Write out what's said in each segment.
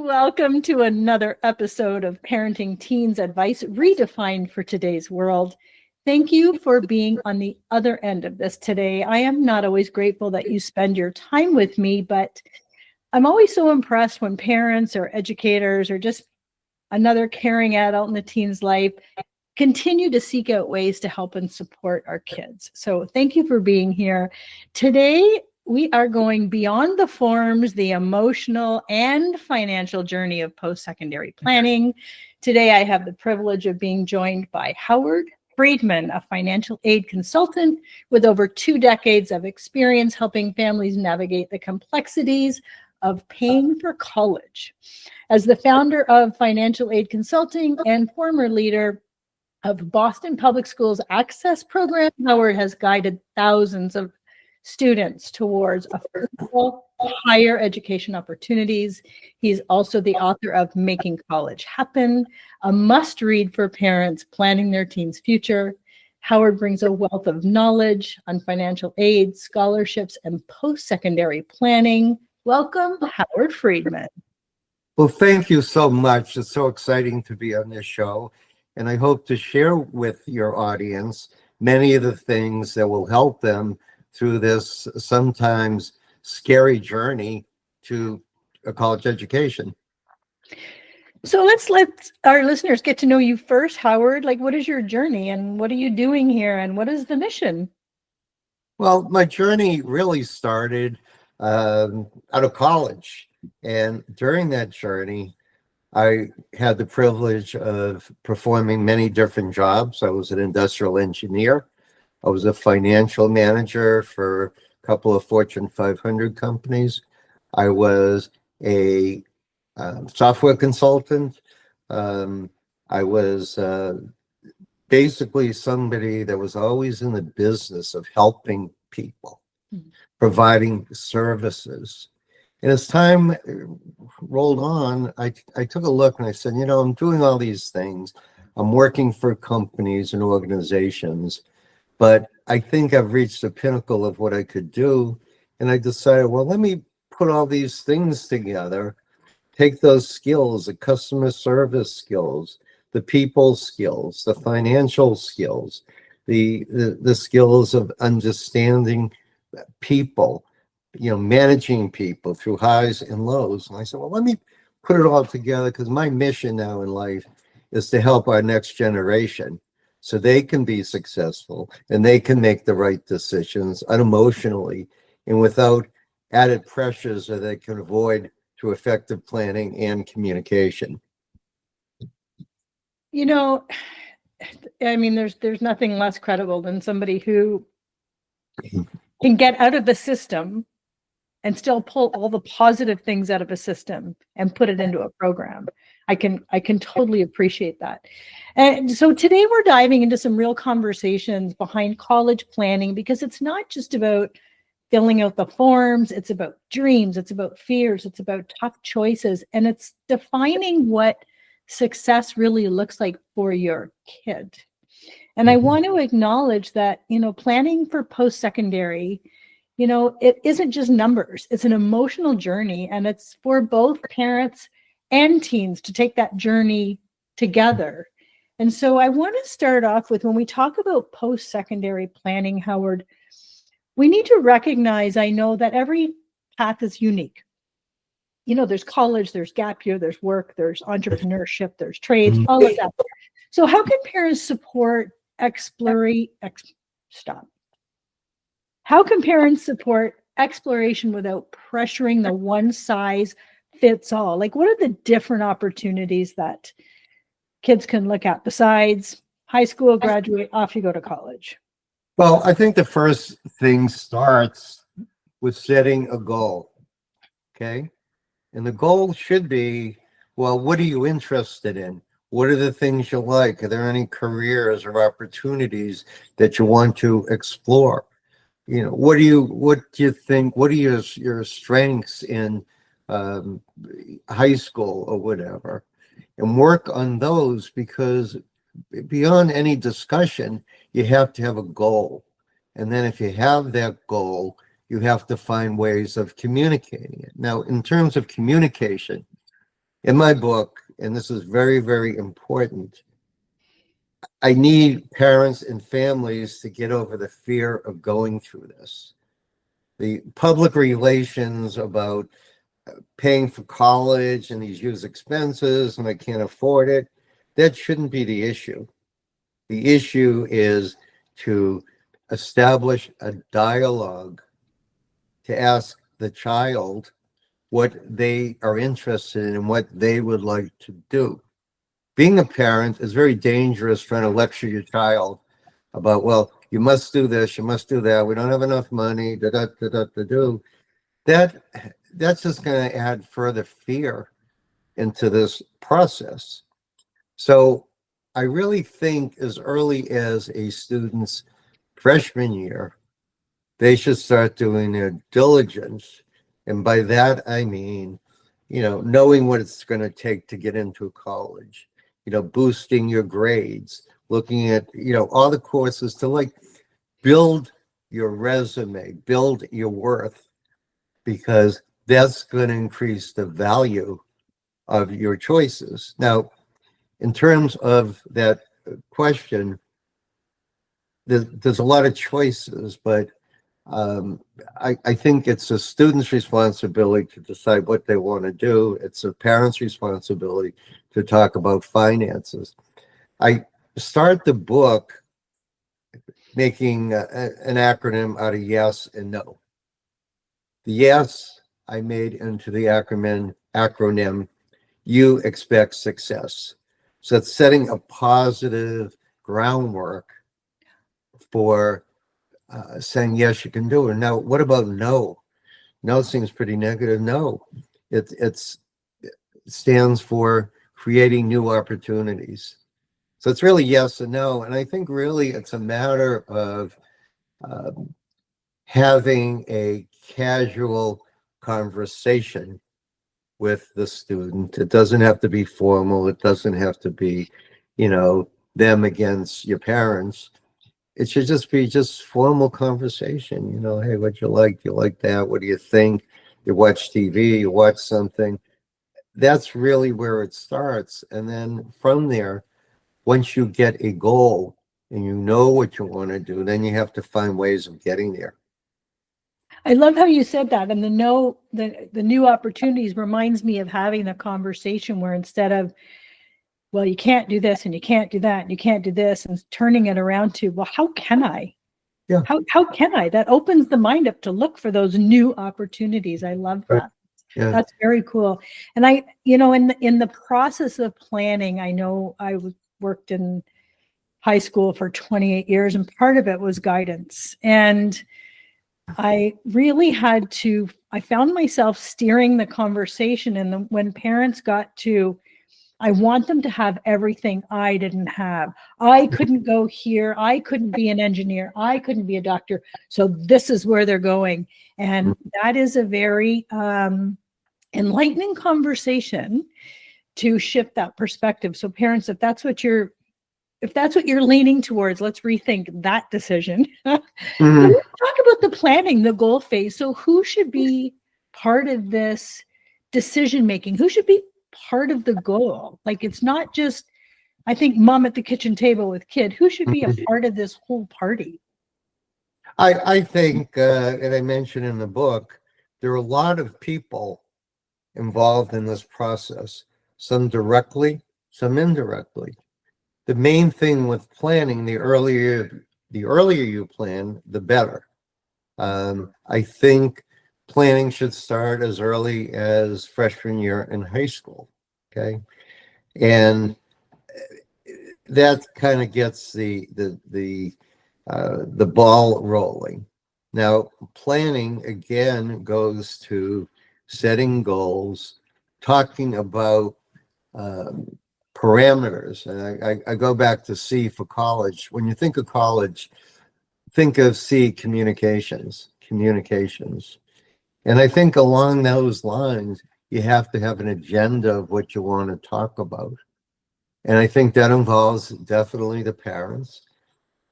Welcome to another episode of Parenting Teens Advice Redefined for Today's World. Thank you for being on the other end of this today. I am not always grateful that you spend your time with me, but I'm always so impressed when parents or educators or just another caring adult in the teen's life continue to seek out ways to help and support our kids. So thank you for being here. Today, we are going beyond the forms, the emotional and financial journey of post-secondary planning. Today, I have the privilege of being joined by Howard Freedman, a financial aid consultant with over 2 decades of experience helping families navigate the complexities of paying for college. As the founder of Financial Aid Consulting and former leader of Boston Public Schools Access Program, Howard has guided thousands of students towards affordable higher education opportunities. He's also the author of Making College Happen, a must-read for parents planning their teens' future. Howard brings a wealth of knowledge on financial aid, scholarships, and post-secondary planning. Welcome, Howard Freedman. Well, thank you so much. It's so exciting to be on this show. And I hope to share with your audience many of the things that will help them through this sometimes scary journey to a college education. So let's let our listeners get to know you first, Howard. Like, what is your journey and what are you doing here and what is the mission? Well, my journey really started out of college. And during that journey, I had the privilege of performing many different jobs. I was an industrial engineer. I was a financial manager for a couple of Fortune 500 companies. I was a software consultant. I was basically somebody that was always in the business of helping people, providing services. And as time rolled on, I took a look and I said, you know, I'm doing all these things. I'm working for companies and organizations, but I think I've reached the pinnacle of what I could do. And I decided, well, let me put all these things together, take those skills, the customer service skills, the people skills, the financial skills, the skills of understanding people, you know, managing people through highs and lows. And I said, well, let me put it all together because my mission now in life is to help our next generation so they can be successful and they can make the right decisions unemotionally and without added pressures that they can avoid through effective planning and communication. You know, I mean, there's nothing less credible than somebody who can get out of the system and still pull all the positive things out of a system and put it into a program. I can totally appreciate that. And so today we're diving into some real conversations behind college planning, because it's not just about filling out the forms, it's about dreams, it's about fears, it's about tough choices, and it's defining what success really looks like for your kid. And I want to acknowledge that, you know, planning for post-secondary, you know, it isn't just numbers. It's an emotional journey, and it's for both parents and teens to take that journey together. And so I want to start off with, when we talk about post-secondary planning, Howard, we need to recognize, I know that every path is unique. You know, there's college, there's gap year, there's work, there's entrepreneurship, there's trades, all of that. So how can parents support How can parents support exploration without pressuring the one size fits all? Like, what are the different opportunities that kids can look at besides high school, graduate, off you go to college? Well, I think the first thing starts with setting a goal, okay? And the goal should be, well, what are you interested in? What are the things you like? Are there any careers or opportunities that you want to explore? You know, what do you think? What are your strengths in high school or whatever? And work on those, because beyond any discussion, you have to have a goal. And then if you have that goal, you have to find ways of communicating it. Now, in terms of communication, In my book, and this is very, very important, I need parents and families to get over the fear of going through this. The public relations about paying for college and these huge expenses and I can't afford it, that shouldn't be the issue. The issue is to establish a dialogue, to ask the child what they are interested in and what they would like to do. Being a parent is very dangerous, trying to lecture your child about, well, you must do this, you must do that, we don't have enough money, da da da da da do. That's just going to add further fear into this process. So I really think as early as a student's freshman year, they should start doing their diligence. And by that, I mean, knowing what it's going to take to get into college, boosting your grades, looking at, all the courses to like build your resume, build your worth, because that's going to increase the value of your choices. Now, in terms of that question, there's a lot of choices, but I think it's a student's responsibility to decide what they want to do. It's a parent's responsibility to talk about finances. I start the book making an acronym out of yes and no. The yes I made into the acronym you expect success. So it's setting a positive groundwork for saying, yes, you can do it. Now, what about no? No seems pretty negative. No, it stands for creating new opportunities. So it's really yes and no. And I think really it's a matter of having a casual conversation with the student. It doesn't have to be formal. It doesn't have to be, them against your parents. It should just be just formal conversation. Hey, what you like? You like that? What do you think? You watch TV, you watch something. That's really where it starts. And then from there, once you get a goal and you know what you want to do, then you have to find ways of getting there. I love how you said that. And the new opportunities reminds me of having a conversation where instead of, well, you can't do this and you can't do that and you can't do this, and turning it around to, well, how can I? Yeah. How can I? That opens the mind up to look for those new opportunities. I love that. Right. Yeah. That's very cool. And I, in the process of planning, I know I worked in high school for 28 years, and part of it was guidance. And I really I found myself steering the conversation. And when parents got to, I want them to have everything I didn't have. I couldn't go here. I couldn't be an engineer. I couldn't be a doctor. So this is where they're going. And that is a very enlightening conversation to shift that perspective. So parents, if that's what you're leaning towards, let's rethink that decision. Mhm. Let's talk about the planning, the goal phase. So who should be part of this decision making? Who should be part of the goal? Like, it's not just, I think, mom at the kitchen table with kid. Who should be a part of this whole party? I think, and I mentioned in the book, there are a lot of people involved in this process, some directly, some indirectly. The main thing with planning, the earlier you plan, the better. I think planning should start as early as freshman year in high school. Okay. And that kind of gets the ball rolling. Now, planning again goes to setting goals, talking about parameters. And I go back to C for college. When you think of college, think of C, communications. And I think along those lines, you have to have an agenda of what you want to talk about. And I think that involves definitely the parents,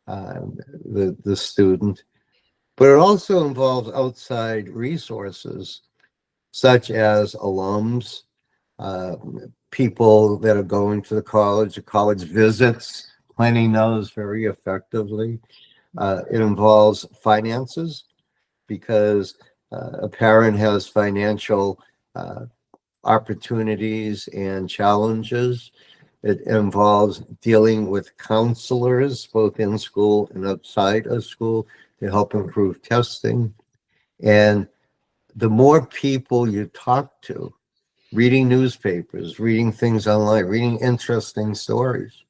the student, but it also involves outside resources such as alums, uh, people that are going to the college visits, planning those very effectively. It involves finances because a parent has financial uh, opportunities and challenges. It involves dealing with counselors, both in school and outside of school, to help improve testing. And the more people you talk to, reading newspapers, reading things online, reading interesting stories,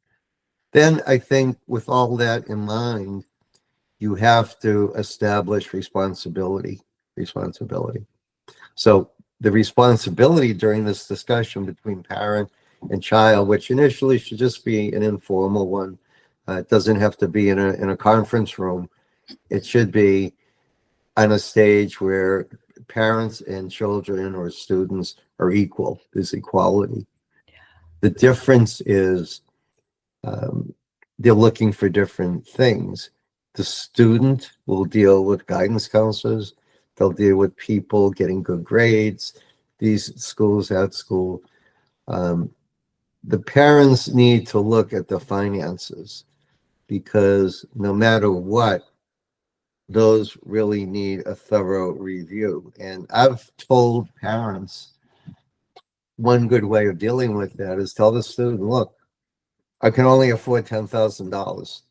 then I think with all that in mind, you have to establish responsibility. So the responsibility during this discussion between parent and child, which initially should just be an informal one, it doesn't have to be in a conference room. It should be on a stage where parents and children or students are equal. There's equality. The difference is um, they're looking for different things. The student will deal with guidance counselors. They'll deal with people getting good grades. These schools at school. The parents need to look at the finances because no matter what, those really need a thorough review. And I've told parents one good way of dealing with that is tell the student, look, I can only afford $10,000.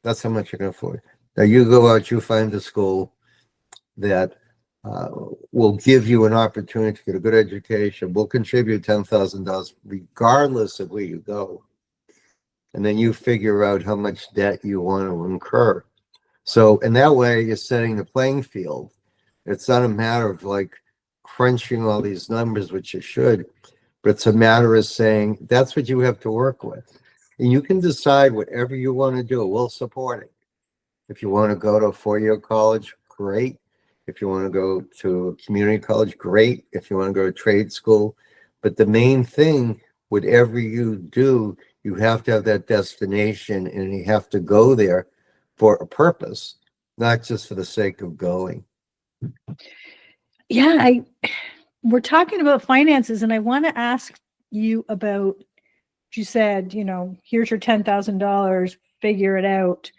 That's how much you can afford. Now you go out, you find a school that will give you an opportunity to get a good education, will contribute $10,000 regardless of where you go. And then you figure out how much debt you want to incur. So in that way, you're setting the playing field. It's not a matter of like crunching all these numbers, which you should, but it's a matter of saying that's what you have to work with. And you can decide whatever you want to do. We'll support it. If you want to go to a four-year college, great. If you want to go to a community college, great. If you want to go to trade school. But the main thing, whatever you do, you have to have that destination and you have to go there for a purpose, not just for the sake of going. Yeah, we're talking about finances, and I want to ask you about, you said, here's your $10,000, figure it out.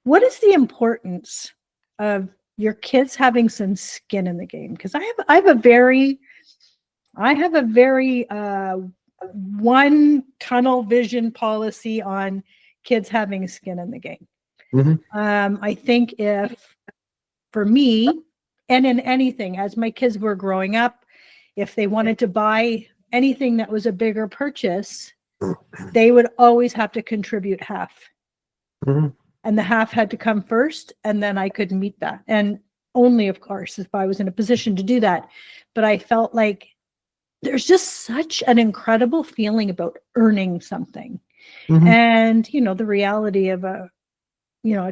What is the importance of your kids having some skin in the game? Because I have a very one tunnel vision policy on kids having skin in the game. Mm-hmm. I think for me, and in anything, as my kids were growing up, if they wanted to buy anything that was a bigger purchase, they would always have to contribute half. Mm-hmm. And the half had to come first, and then I could meet that. And only, of course, if I was in a position to do that. But I felt like there's just such an incredible feeling about earning something. Mm-hmm. And, the reality of a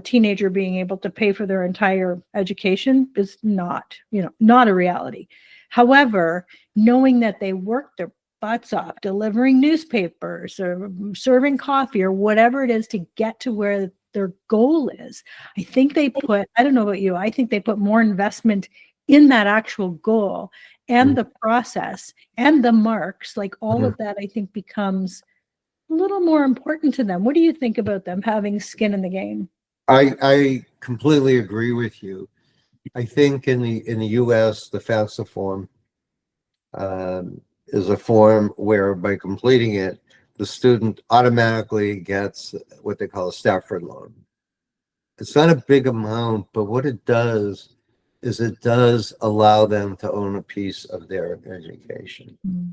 teenager being able to pay for their entire education is not a reality. However, knowing that they worked their butts off delivering newspapers or serving coffee or whatever it is to get to where their goal is, I think I don't know about you, I think they put more investment in that actual goal and the process and the marks, like all of that, I think becomes a little more important to them. What do you think about them having skin in the game? I completely agree with you. I think in the U.S. the FAFSA form is a form where by completing it, the student automatically gets what they call a Stafford loan. It's not a big amount, but what it does is it does allow them to own a piece of their education. Mm-hmm.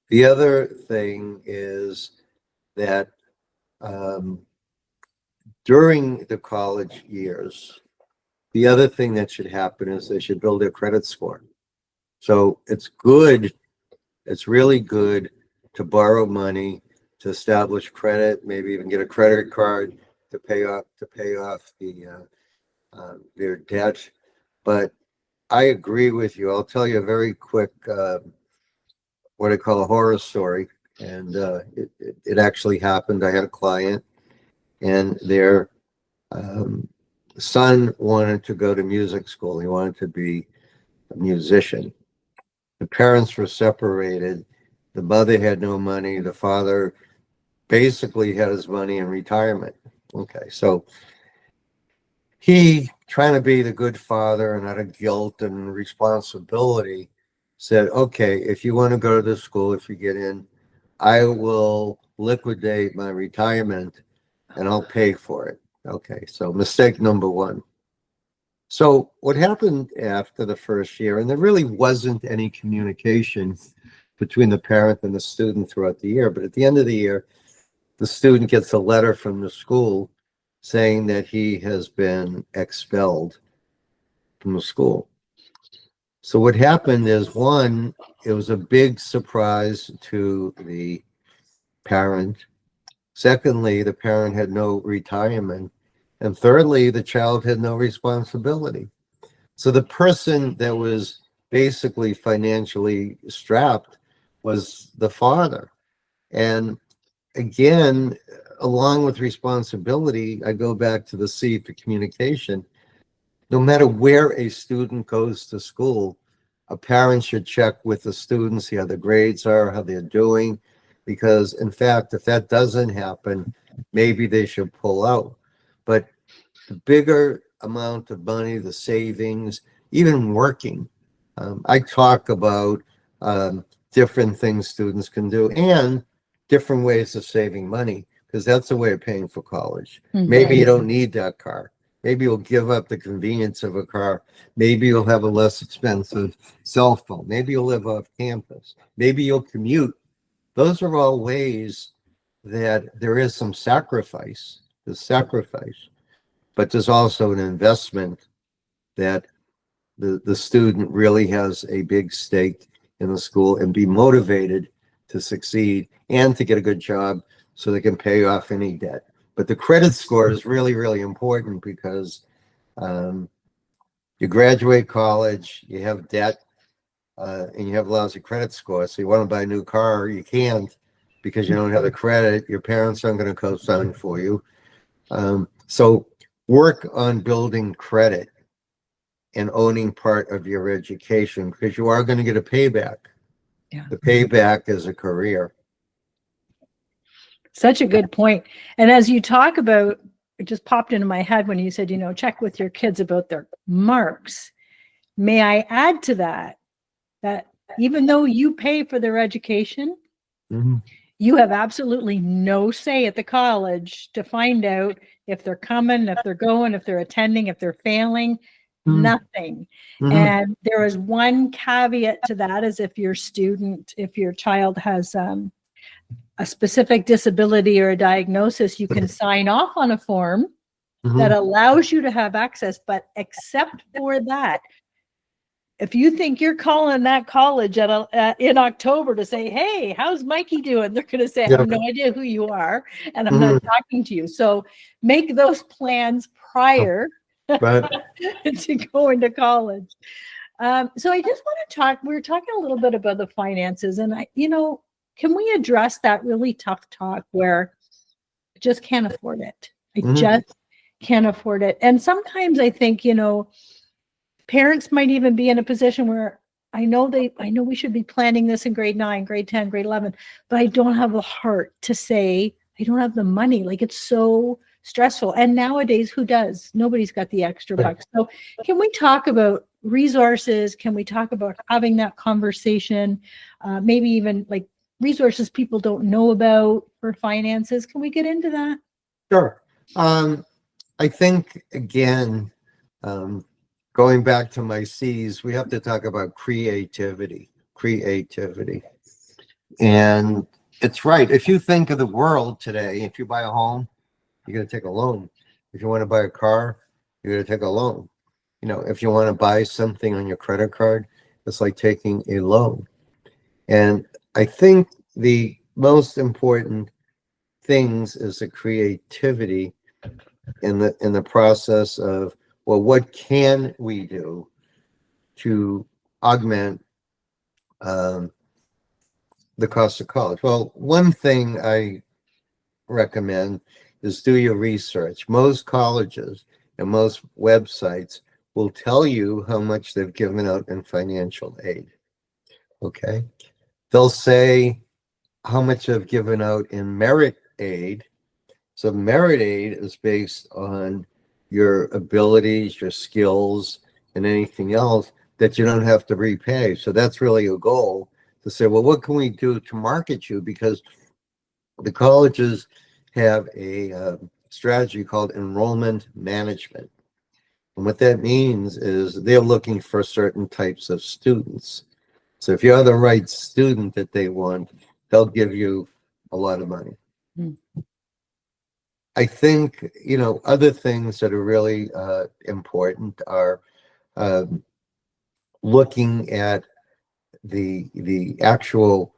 The other thing is that during the college years, the other thing that should happen is they should build their credit score. So it's really good to borrow money, to establish credit, maybe even get a credit card to pay off their debt. But I agree with you. I'll tell you a very quick what I call a horror story, and it actually happened. I had a client, and their son wanted to go to music school. He wanted to be a musician. The parents were separated, The mother had no money. The father basically had his money in retirement. Okay, so he, trying to be the good father and out of guilt and responsibility, said, okay, if you want to go to this school, if you get in, I will liquidate my retirement and I'll pay for it. Okay, so mistake number one. So what happened after the first year, and there really wasn't any communication between the parent and the student throughout the year, but at the end of the year, the student gets a letter from the school saying that he has been expelled from the school. So what happened is, one, it was a big surprise to the parent. Secondly, the parent had no retirement. And thirdly, the child had no responsibility. So the person that was basically financially strapped was the father. And again, along with responsibility, I go back to the C for communication. No matter where a student goes to school, a parent should check with the students, see how the grades are, how they're doing, because in fact, if that doesn't happen, maybe they should pull out. But the bigger amount of money, the savings, even working, I talk about different things students can do and different ways of saving money, because that's a way of paying for college. Maybe you don't need that car. Maybe you'll give up the convenience of a car. Maybe you'll have a less expensive cell phone. Maybe you'll live off campus. Maybe you'll commute. Those are all ways that there is some sacrifice, but there's also an investment that the student really has a big stake in the school and be motivated to succeed and to get a good job so they can pay off any debt. But the credit score is really, really important, because you graduate college, you have debt, and you have a lousy credit score. So you want to buy a new car, you can't, because you don't have the credit. Your parents aren't going to co-sign for you. So work on building credit and owning part of your education, because you are going to get a payback. Yeah. The payback is a career. Such a good point. And as you talk about, it just popped into my head when you said, check with your kids about their marks. May I add to that even though you pay for their education, you have absolutely no say at the college to find out if they're coming, if they're going, if they're attending, if they're failing, nothing. And there is one caveat to that, is if your child has a specific disability or a diagnosis, you can sign off on a form that allows you to have access. But except for that, if you think you're calling that college in October to say, hey, how's Mikey doing? They're going to say, I have no idea who you are, and I'm not talking to you. So make those plans prior to going to college. So I just want to talk, we were talking a little bit about the finances, and can we address that really tough talk where I just can't afford it? I just can't afford it. And sometimes I think, parents might even be in a position where I know we should be planning this in grade 9, grade 10, grade 11, but I don't have the heart to say, I don't have the money. Like, it's so stressful. And nowadays, who does? Nobody's got the extra bucks. So can we talk about resources? Can we talk about having that conversation? Maybe even like resources people don't know about for finances. Can we get into that? Sure. I think, again, going back to my C's, we have to talk about creativity. And it's right. If you think of the world today, if you buy a home, you're going to take a loan. If you want to buy a car, you're going to take a loan. If you want to buy something on your credit card, it's like taking a loan. And I think the most important things is the creativity in the process of, well, what can we do to augment the cost of college? Well, one thing I recommend is do your research. Most colleges and most websites will tell you how much they've given out in financial aid. Okay. They'll say how much I've given out in merit aid. So merit aid is based on your abilities, your skills, and anything else that you don't have to repay. So that's really a goal to say, well, what can we do to market you? Because the colleges have a strategy called enrollment management. And what that means is they're looking for certain types of students. So if you're the right student that they want, they'll give you a lot of money. Hmm. I think, other things that are really important are looking at the actual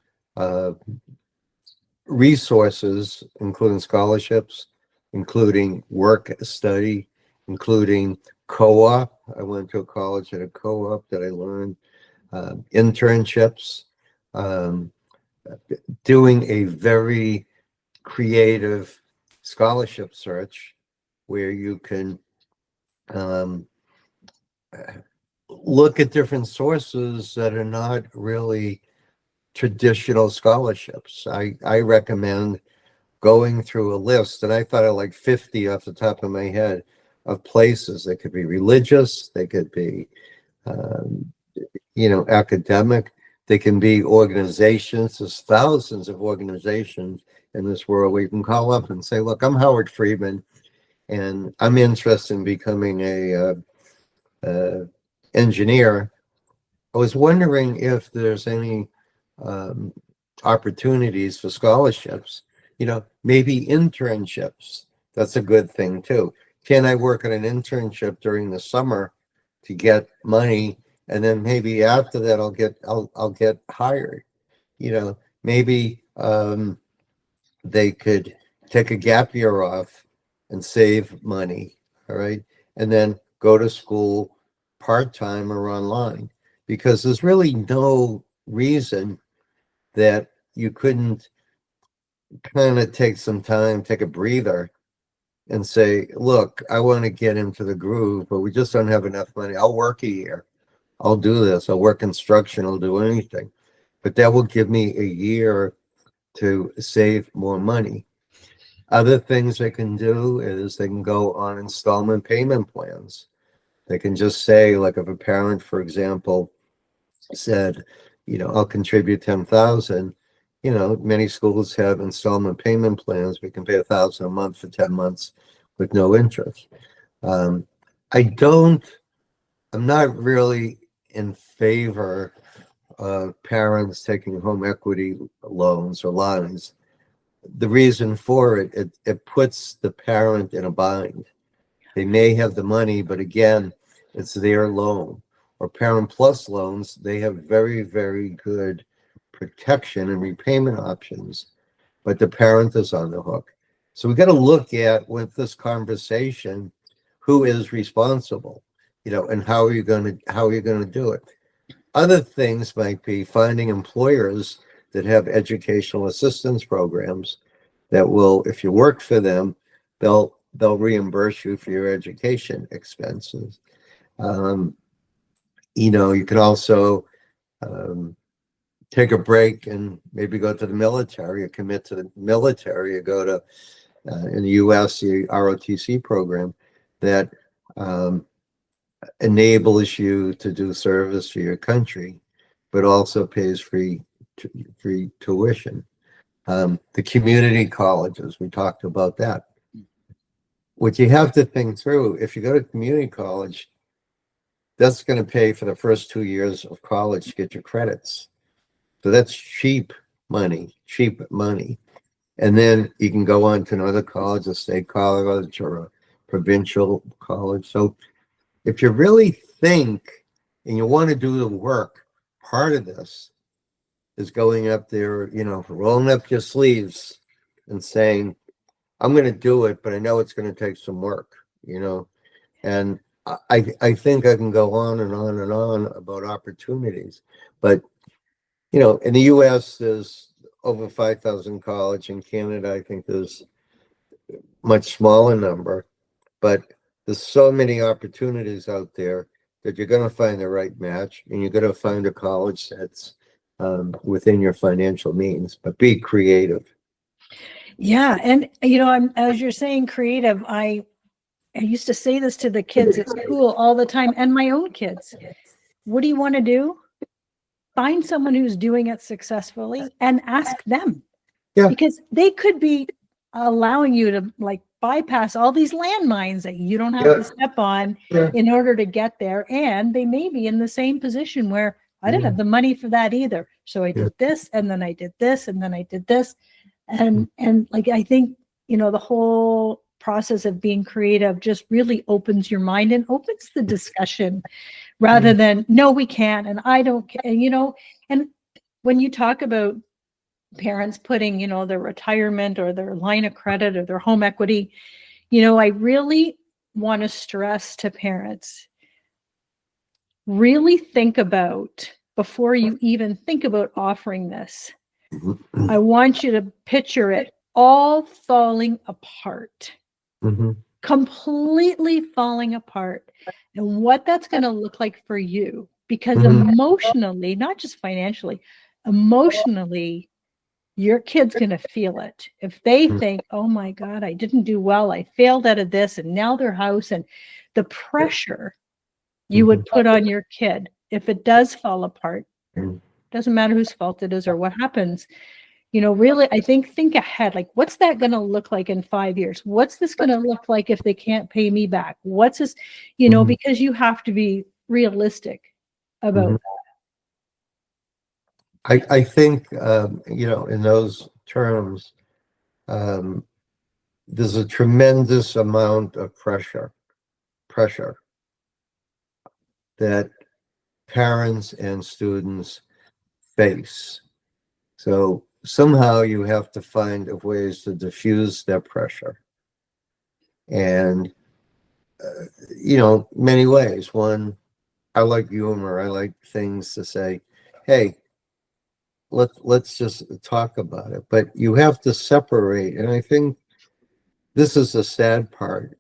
resources, including scholarships, including work study, including co-op. I went to a college at a co-op that I learned internships, um, doing a very creative scholarship search where you can um, look at different sources that are not really traditional scholarships. I recommend going through a list, and I thought of like 50 off the top of my head of places. They could be religious, they could be, um, academic, they can be organizations. There's thousands of organizations in this world where you can call up and say, look, I'm Howard Freedman, and I'm interested in becoming a engineer. I was wondering if there's any um, opportunities for scholarships, maybe internships. That's a good thing too. Can I work at an internship during the summer to get money? And then maybe after that, I'll get hired. Maybe they could take a gap year off and save money. All right. And then go to school part-time or online, because there's really no reason that you couldn't kind of take some time, take a breather, and say, look, I want to get into the groove, but we just don't have enough money. I'll work a year. I'll do this. I'll work construction. I'll do anything. But that will give me a year to save more money. Other things they can do is they can go on installment payment plans. They can just say, like if a parent, for example, said, I'll contribute 10,000. Many schools have installment payment plans. We can pay 1,000 a month for 10 months with no interest. Um, I don't, I'm not really in favor of parents taking home equity loans or lines. The reason for it puts the parent in a bind. They may have the money, but again, it's their loan. Or Parent Plus loans, they have very, very good protection and repayment options, but the parent is on the hook. So we got to look at, with this conversation, who is responsible, and how are you going to do it? Other things might be finding employers that have educational assistance programs that will, if you work for them, they'll reimburse you for your education expenses. You can also take a break and maybe go to the military, or commit to the military, or go to in the U.S. the ROTC program that enables you to do service for your country, but also pays free tuition. The community colleges, we talked about that. What you have to think through, if you go to community college, that's going to pay for the first 2 years of college to get your credits. So that's cheap money. And then you can go on to another college, a state college or a provincial college. So if you really think and you want to do the work, part of this is going up there, rolling up your sleeves and saying, I'm going to do it, but I know it's going to take some work, and I think I can go on and on and on about opportunities, but in the US there's over 5,000 college. In Canada, I think there's much smaller number, but there's so many opportunities out there that you're going to find the right match, and you're going to find a college that's within your financial means, but be creative. Yeah. And, as you're saying creative, I used to say this to the kids at school all the time and my own kids. What do you want to do? Find someone who's doing it successfully and ask them. Yeah. Because they could be allowing you to like bypass all these landmines that you don't have to step on in order to get there. And they may be in the same position where I didn't have the money for that either. So I did this, and then I did this, and then I did this. And like, I think, the whole process of being creative just really opens your mind and opens the discussion rather than, no, we can't. And I don't care, and when you talk about parents putting, their retirement or their line of credit or their home equity, I really want to stress to parents, really think about, before you even think about offering this, I want you to picture it all falling apart, completely falling apart, and what that's going to look like for you. Because emotionally, not just financially, emotionally, your kid's going to feel it. If they think, oh my God, I didn't do well, I failed out of this, and now their house, and the pressure you would put on your kid if it does fall apart, doesn't matter whose fault it is or what happens, really, I think ahead, like, what's that going to look like in 5 years? What's this going to look like if they can't pay me back? What's this, because you have to be realistic about that. I think, in those terms, there's a tremendous amount of pressure that parents and students face. So somehow you have to find ways to diffuse that pressure. And, many ways. One, I like humor. I like things to say, hey, let's just talk about it. But you have to separate. And I think this is the sad part.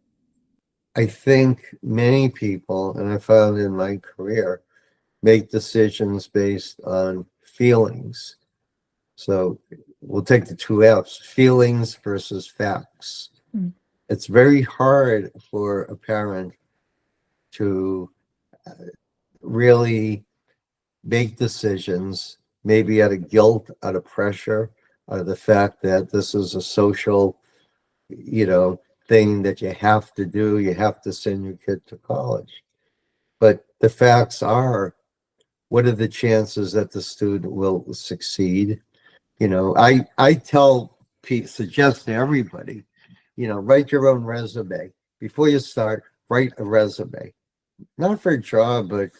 I think many people, and I found in my career, make decisions based on feelings. So we'll take the two F's, feelings versus facts. It's very hard for a parent to really make decisions, maybe out of guilt, out of pressure, out of the fact that this is a social, thing that you have to do. You have to send your kid to college. But the facts are, what are the chances that the student will succeed? I suggest to everybody, write your own resume. Before you start, write a resume. Not for a job, but,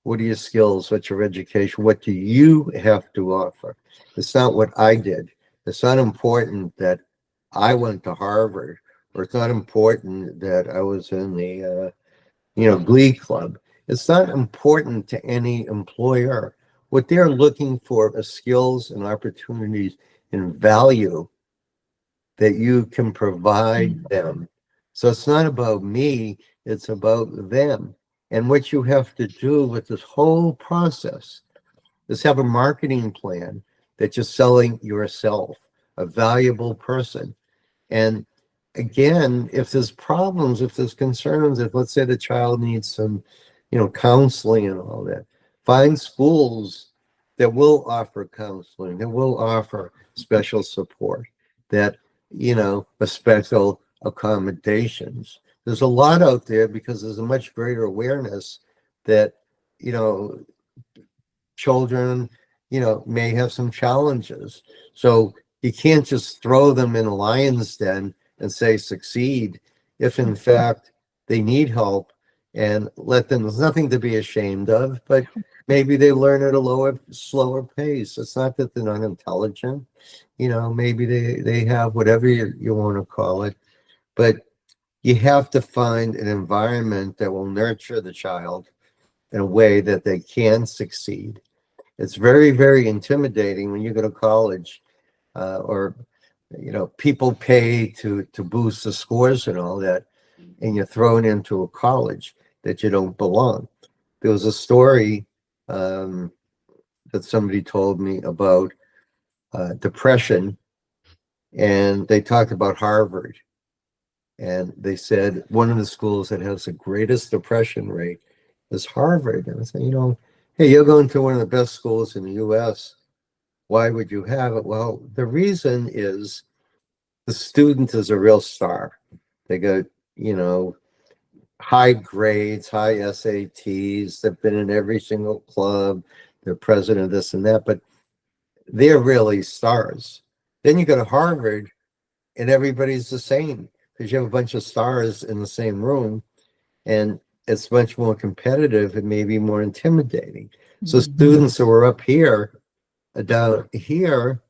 what are your skills? What's your education? What do you have to offer? It's not what I did. It's not important that I went to Harvard, or it's not important that I was in the, Glee Club. It's not important to any employer. What they're looking for are skills and opportunities and value that you can provide them. So it's not about me, it's about them. And what you have to do with this whole process is have a marketing plan that you're selling yourself, a valuable person. And again, if there's problems, if there's concerns, if let's say the child needs some, counseling and all that, find schools that will offer counseling, that will offer special support, that, special accommodations. There's a lot out there because there's a much greater awareness that, children, may have some challenges. So you can't just throw them in a lion's den and say succeed if in fact they need help, and let them, there's nothing to be ashamed of, but maybe they learn at a slower pace. It's not that they're not intelligent, maybe they have whatever you want to call it, but you have to find an environment that will nurture the child in a way that they can succeed. It's very, very intimidating when you go to college, or people pay to boost the scores and all that, and you're thrown into a college that you don't belong. There was a story that somebody told me about depression, and they talked about Harvard. And they said one of the schools that has the greatest depression rate is Harvard. And I said, hey, you're going to one of the best schools in the US. Why would you have it? Well, the reason is the student is a real star. They got, high grades, high SATs. They've been in every single club. They're president of this and that, but they're really stars. Then you go to Harvard and everybody's the same because you have a bunch of stars in the same room, and it's much more competitive and maybe more intimidating. So students who are up here are down here,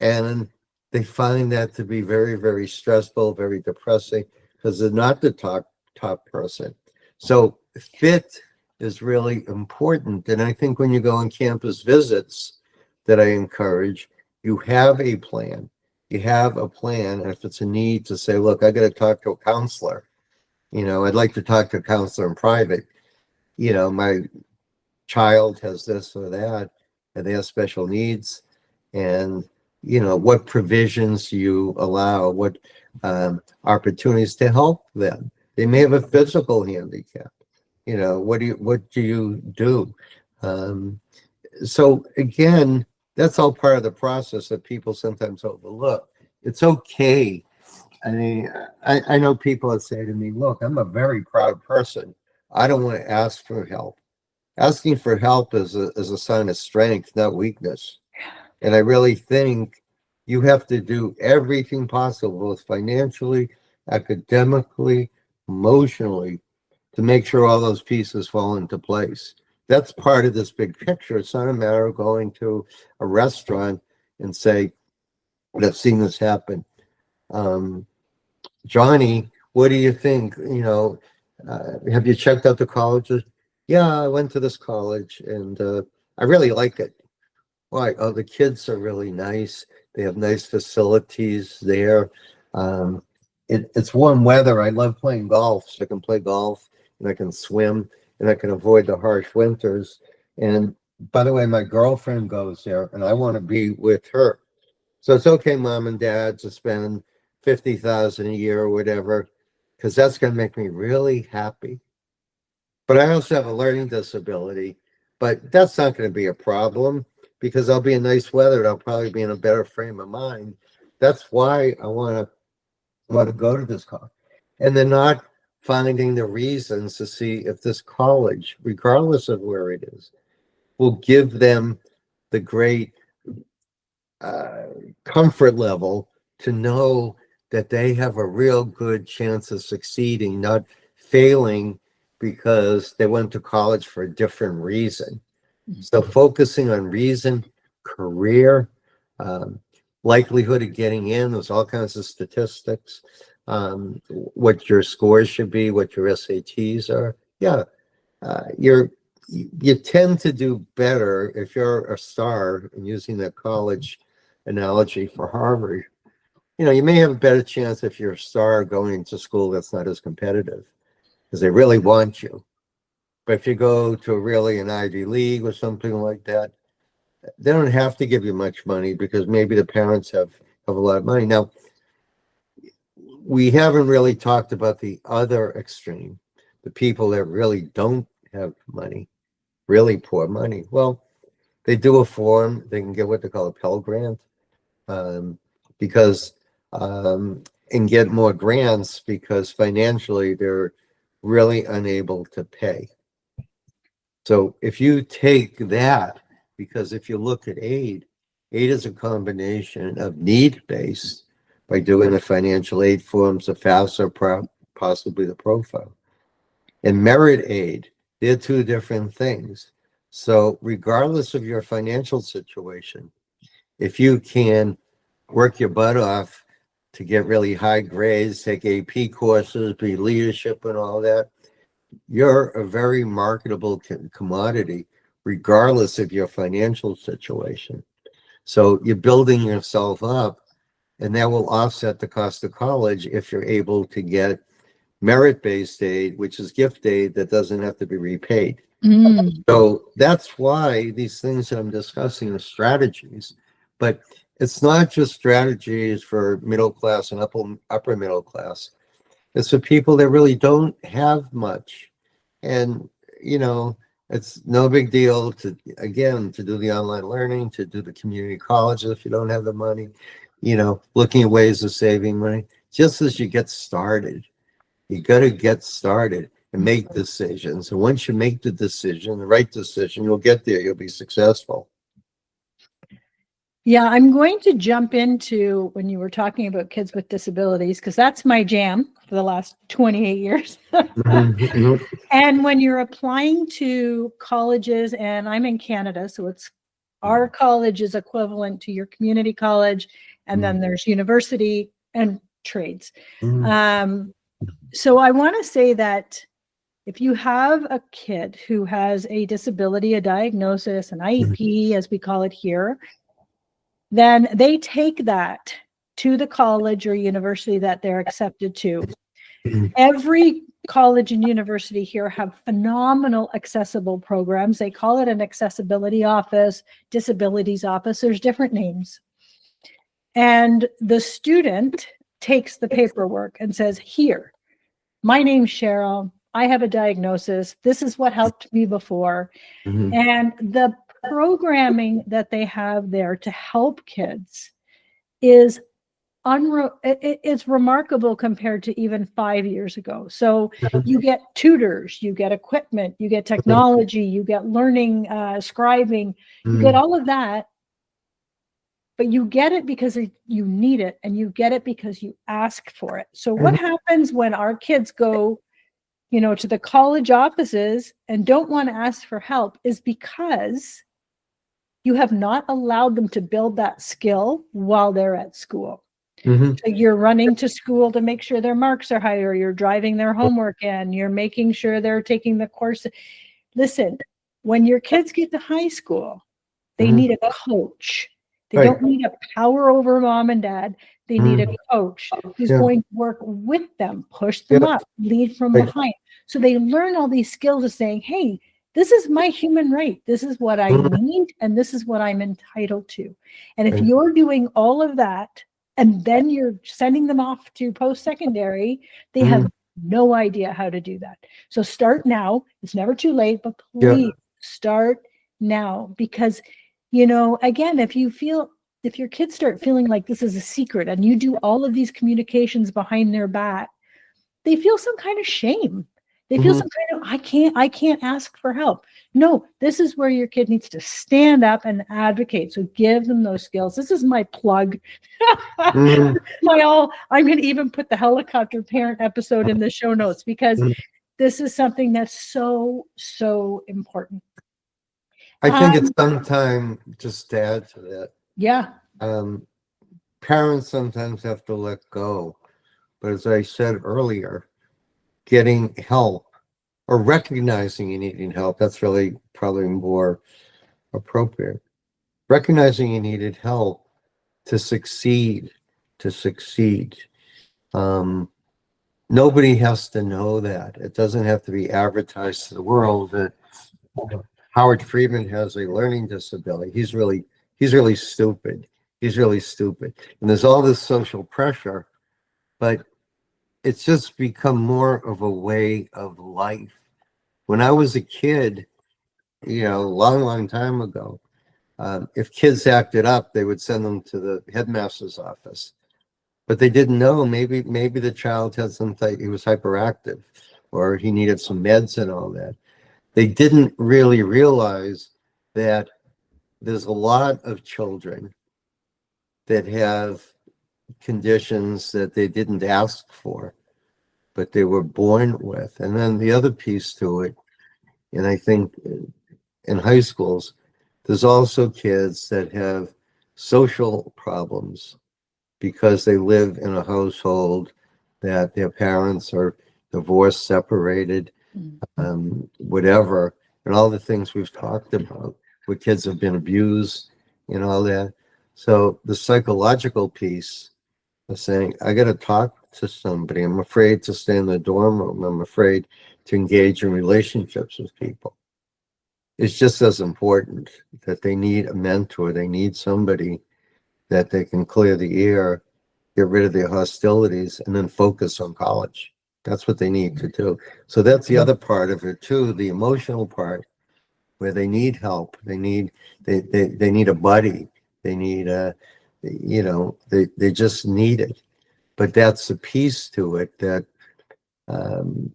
and they find that to be very, very stressful, very depressing, because they're not the top person. So fit is really important. And I think when you go on campus visits that I encourage, you have a plan. You have a plan. And if it's a need to say, look, I got to talk to a counselor. I'd like to talk to a counselor in private. My child has this or that, and they have special needs. And, what provisions you allow, what opportunities to help them. They may have a physical handicap. What do you do? So again, that's all part of the process that people sometimes overlook. It's okay. I mean, I know people that say to me, look, I'm a very proud person. I don't want to ask for help. Asking for help is a sign of strength, not weakness. And I really think you have to do everything possible, both financially, academically, emotionally, to make sure all those pieces fall into place. That's part of this big picture. It's not a matter of going to a restaurant and say, I've seen this happen. Johnny, what do you think? Have you checked out the colleges? Yeah, I went to this college and I really like it. Why? Oh, the kids are really nice. They have nice facilities there. It's warm weather. I love playing golf, so I can play golf and I can swim and I can avoid the harsh winters. And by the way, my girlfriend goes there and I want to be with her. So it's okay, mom and dad, to spend $50,000 a year or whatever, because that's going to make me really happy. But I also have a learning disability, but that's not going to be a problem because I'll be in nice weather and I'll probably be in a better frame of mind. That's why I want to go to this college. And they're not finding the reasons to see if this college, regardless of where it is, will give them the great comfort level to know that they have a real good chance of succeeding, not failing because they went to college for a different reason. So focusing on reason, career, likelihood of getting in, there's all kinds of statistics, what your scores should be, what your SATs are. Yeah, you tend to do better if you're a star, and using that college analogy for Harvard. You may have a better chance if you're a star going to school that's not as competitive because they really want you. But if you go to really an Ivy League or something like that, they don't have to give you much money because maybe the parents have a lot of money. Now, we haven't really talked about the other extreme, the people that really don't have money, really poor money. Well, they do a form, they can get what they call a Pell Grant, because and get more grants because financially they're really unable to pay. So if you take that, because if you look at aid is a combination of need-based by doing the financial aid forms, the FAFSA, possibly the profile, and merit aid. They're two different things. So regardless of your financial situation, if you can work your butt off to get really high grades, take AP courses, be leadership and all that, you're a very marketable commodity, regardless of your financial situation. So you're building yourself up, and that will offset the cost of college if you're able to get merit-based aid, which is gift aid that doesn't have to be repaid. Mm. So that's why these things that I'm discussing are strategies, but it's not just strategies for middle class and upper middle class. It's for people that really don't have much. And, you know, it's no big deal to, again, to do the online learning, to do the community colleges if you don't have the money, you know, looking at ways of saving money. Just as you get started, you got to get started and make decisions. And once you make the decision, the right decision, you'll get there. You'll be successful. Yeah, I'm going to jump into when you were talking about kids with disabilities, because that's my jam for the last 28 years. Mhm. And when you're applying to colleges, and I'm in Canada, so it's our college is equivalent to your community college, and then there's university and trades. So I want to say that if you have a kid who has a disability, a diagnosis, an IEP, as we call it here, then they take that to the college or university that they're accepted to. Every college and university here have phenomenal accessible programs. They call it an accessibility office, disabilities office. There's different names. And the student takes the paperwork and says, here, my name's Cheryl. I have a diagnosis. This is what helped me before. And the programming that they have there to help kids is it's remarkable compared to even 5 years ago. So you get tutors, you get equipment, you get technology, you get learning, scribing, you get all of that, but you get it because you need it, and you get it because you ask for it. So what happens when our kids go, you know, to the college offices and don't want to ask for help is because you have not allowed them to build that skill while they're at school. So you're running to school to make sure their marks are higher. You're driving their homework in. You're making sure they're taking the course. Listen, when your kids get to high school, they need a coach. They don't need a power over mom and dad. They need a coach who's going to work with them, push them up, lead from behind. So they learn all these skills of saying, hey, this is my human right. This is what I need, and this is what I'm entitled to. And if you're doing all of that, and then you're sending them off to post-secondary, they have no idea how to do that. So start now. It's never too late, but please start now, because, you know, again, if your kids start feeling like this is a secret and you do all of these communications behind their back, they feel some kind of shame. They feel some kind of, I can't ask for help. No, this is where your kid needs to stand up and advocate. So give them those skills. This is my plug. I'm going to even put the helicopter parent episode in the show notes, because this is something that's so, so important. I think it's sometime, just to add to that. Yeah. Parents sometimes have to let go. But as I said earlier, getting help or recognizing you needing help, that's really probably more appropriate. Recognizing you needed help to succeed, nobody has to know that. It doesn't have to be advertised to the world that Howard Freedman has a learning disability. He's really stupid. He's really stupid. And there's all this social pressure, but it's just become more of a way of life. When I was a kid, you know, a long, long time ago, if kids acted up, they would send them to the headmaster's office. But they didn't know, maybe the child had he was hyperactive, or he needed some meds and all that. They didn't really realize that there's a lot of children that have conditions that they didn't ask for, but they were born with. And then the other piece to it, and I think in high schools, there's also kids that have social problems because they live in a household that their parents are divorced, separated, whatever, and all the things we've talked about, where kids have been abused and all that. So the psychological piece of saying, I got to talk to somebody. I'm afraid to stay in the dorm room. I'm afraid to engage in relationships with people. it's just as important that they need a mentor. They need somebody that they can clear the air, get rid of their hostilities, and then focus on college. That's what they need to do. So that's the other part of it too, the emotional part, where they need help. They need a buddy. They need a, they just need it. But that's the piece to it that um,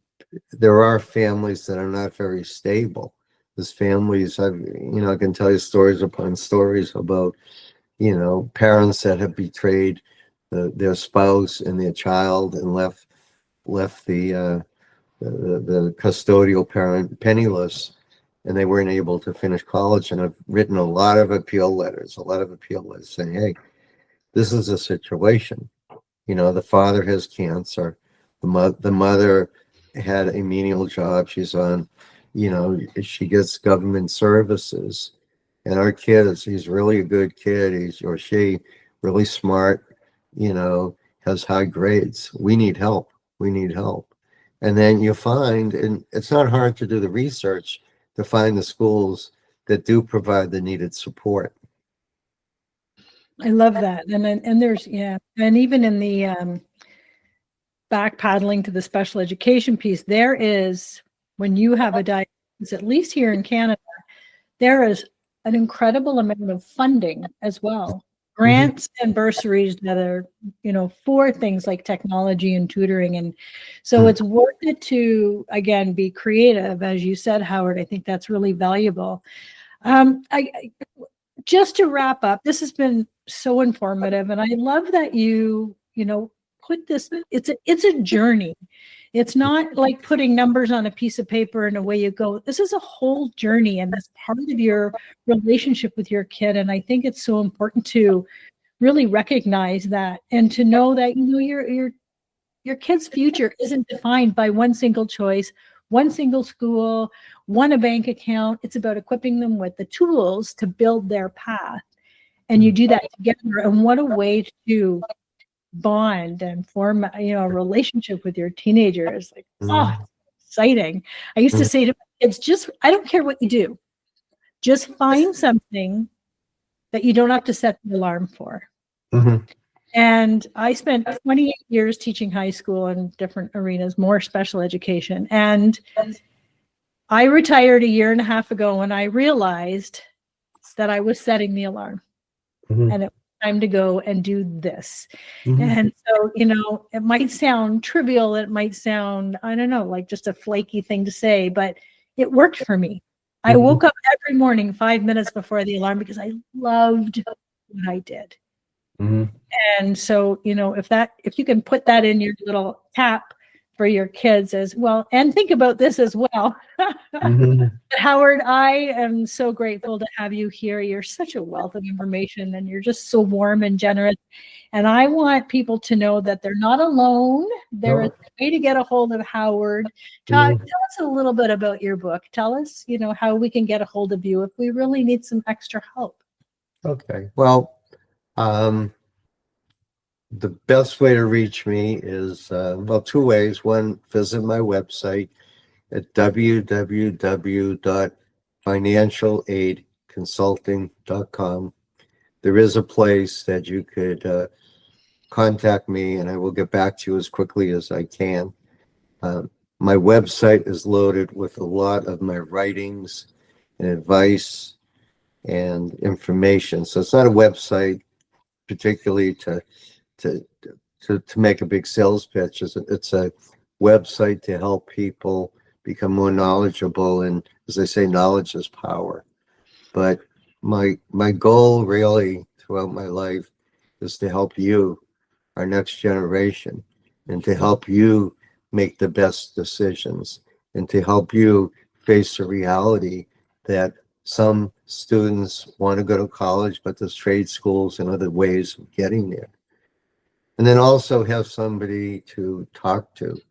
there are families that are not very stable. There's families, I can tell you stories upon stories about, parents that have betrayed their spouse and their child and left the custodial parent penniless, and they weren't able to finish college. And I've written a lot of appeal letters saying, hey, this is a situation. The father has cancer. The mother had a menial job. She's on, she gets government services. And our kid he's really a good kid. She really smart, has high grades. We need help. We need help. And then you find, and it's not hard to do the research to find the schools that do provide the needed support. I love that. And there's, yeah. And even in the back paddling to the special education piece, there is, when you have a diagnosis, at least here in Canada, there is an incredible amount of funding as well. Grants and bursaries that are, for things like technology and tutoring. And so it's worth it to, again, be creative. As you said, Howard, I think that's really valuable. Just to wrap up, this has been so informative. And I love that you put this, it's a journey. It's not like putting numbers on a piece of paper and away you go. This is a whole journey, and that's part of your relationship with your kid. And I think it's so important to really recognize that, and to know that your kid's future isn't defined by one single choice, one single school, a bank account. It's about equipping them with the tools to build their path. And you do that together. And what a way to bond and form a relationship with your teenagers. Like, oh, exciting. I used to say to my kids, I don't care what you do, just find something that you don't have to set the alarm for. And I spent 28 years teaching high school in different arenas, more special education, and I retired a year and a half ago when I realized that I was setting the alarm and it time to go and do this. And so, it might sound trivial. It might sound, I don't know, like just a flaky thing to say, but it worked for me. I woke up every morning 5 minutes before the alarm because I loved what I did. And so, if you can put that in your little tap for your kids as well, and think about this as well. Howard, I am so grateful to have you here. You're such a wealth of information, and you're just so warm and generous. And I want people to know that they're not alone. There is a way to get a hold of Howard. Tell us a little bit about your book. Tell us, how we can get a hold of you if we really need some extra help. Okay. Well, the best way to reach me is, two ways. One, visit my website at www.financialaidconsulting.com. There is a place that you could contact me, and I will get back to you as quickly as I can. My website is loaded with a lot of my writings and advice and information. So it's not a website particularly to make a big sales pitch. It's a website to help people become more knowledgeable, and as they say, knowledge is power. But my goal really throughout my life is to help you, our next generation, and to help you make the best decisions, and to help you face the reality that some students want to go to college, but there's trade schools and other ways of getting there. And then also have somebody to talk to.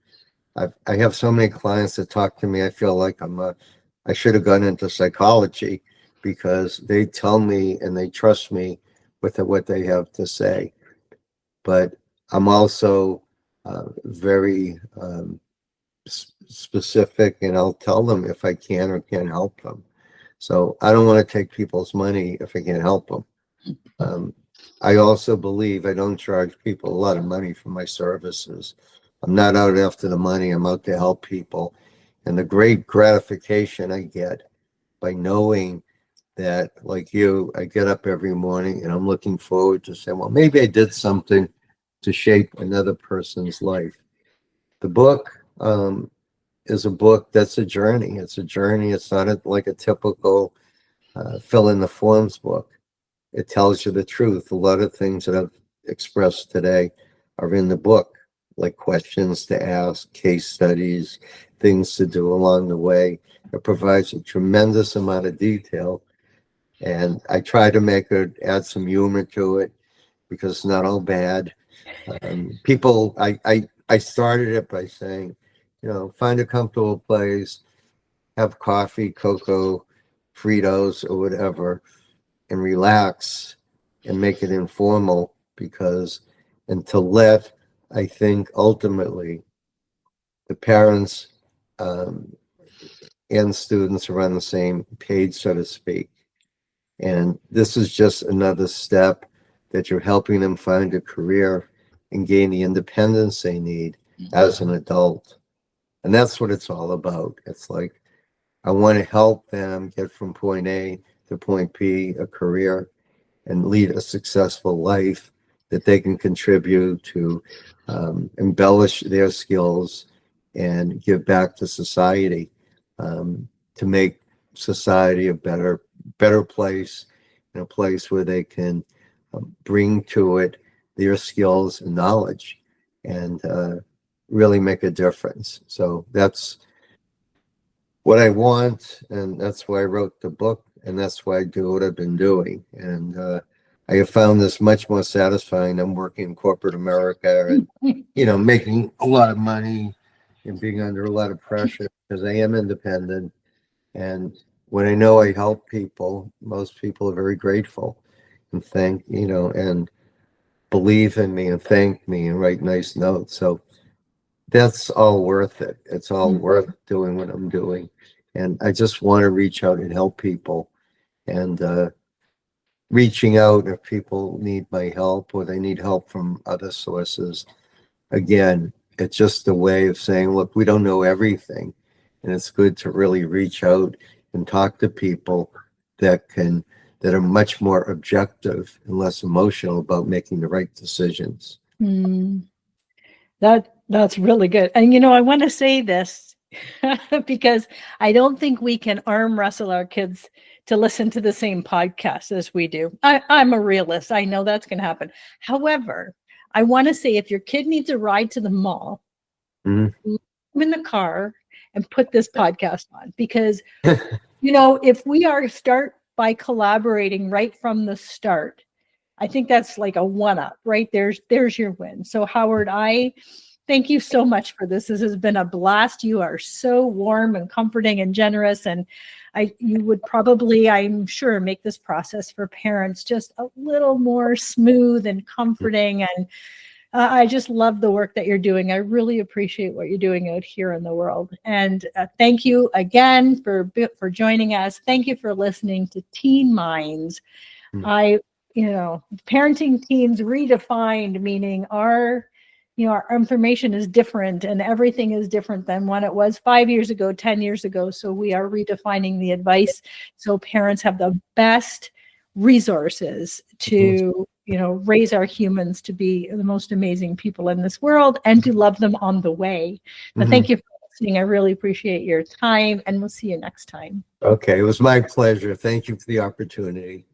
I have so many clients that talk to me. I feel like I should have gone into psychology, because they tell me and they trust me with what they have to say. But I'm also very specific, and I'll tell them if I can or can't help them. So I don't want to take people's money if I can help them. I also believe I don't charge people a lot of money for my services. I'm not out after the money. I'm out to help people. And the great gratification I get by knowing that, like you, I get up every morning and I'm looking forward to saying, well, maybe I did something to shape another person's life. The book is a book that's a journey. It's a journey. It's not like a typical fill in the forms book. It tells you the truth. A lot of things that I've expressed today are in the book, like questions to ask, case studies, things to do along the way. It provides a tremendous amount of detail. And I try to make it, add some humor to it, because it's not all bad. I started it by saying, find a comfortable place, have coffee, cocoa, Fritos, or whatever, and relax and make it informal, and to let, I think, ultimately, the parents and students are on the same page, so to speak. And this is just another step that you're helping them find a career and gain the independence they need as an adult. And that's what it's all about. It's like, I want to help them get from point A to point B, a career, and lead a successful life that they can contribute to, embellish their skills and give back to society, to make society a better place, and a place where they can bring to it their skills and knowledge, and really make a difference. So that's what I want, and that's why I wrote the book, and that's why I do what I've been doing. And I have found this much more satisfying than working in corporate America and making a lot of money and being under a lot of pressure, because I am independent. And when I know I help people, most people are very grateful and and believe in me and thank me and write nice notes. So that's all worth it. It's all worth doing what I'm doing. And I just want to reach out and help people. And reaching out if people need my help or they need help from other sources. Again, it's just a way of saying, look, we don't know everything. And it's good to really reach out and talk to people that are much more objective and less emotional about making the right decisions. That's really good. And I want to say this because I don't think we can arm wrestle our kids to listen to the same podcast as we do. I'm a realist. I know that's going to happen. However, I want to say, if your kid needs a ride to the mall, leave them in the car and put this podcast on, because if we start by collaborating right from the start, I think that's like a one-up, right? There's your win. So Howard, I thank you so much for this. This has been a blast. You are so warm and comforting and generous. And you would probably, I'm sure, make this process for parents just a little more smooth and comforting. And I just love the work that you're doing. I really appreciate what you're doing out here in the world. And thank you again for joining us. Thank you for listening to Teen Minds. Parenting teens redefined, meaning our information is different and everything is different than when it was 5 years ago, 10 years ago. So we are redefining the advice so parents have the best resources to, raise our humans to be the most amazing people in this world and to love them on the way. So thank you for listening. I really appreciate your time, and we'll see you next time. Okay, it was my pleasure. Thank you for the opportunity.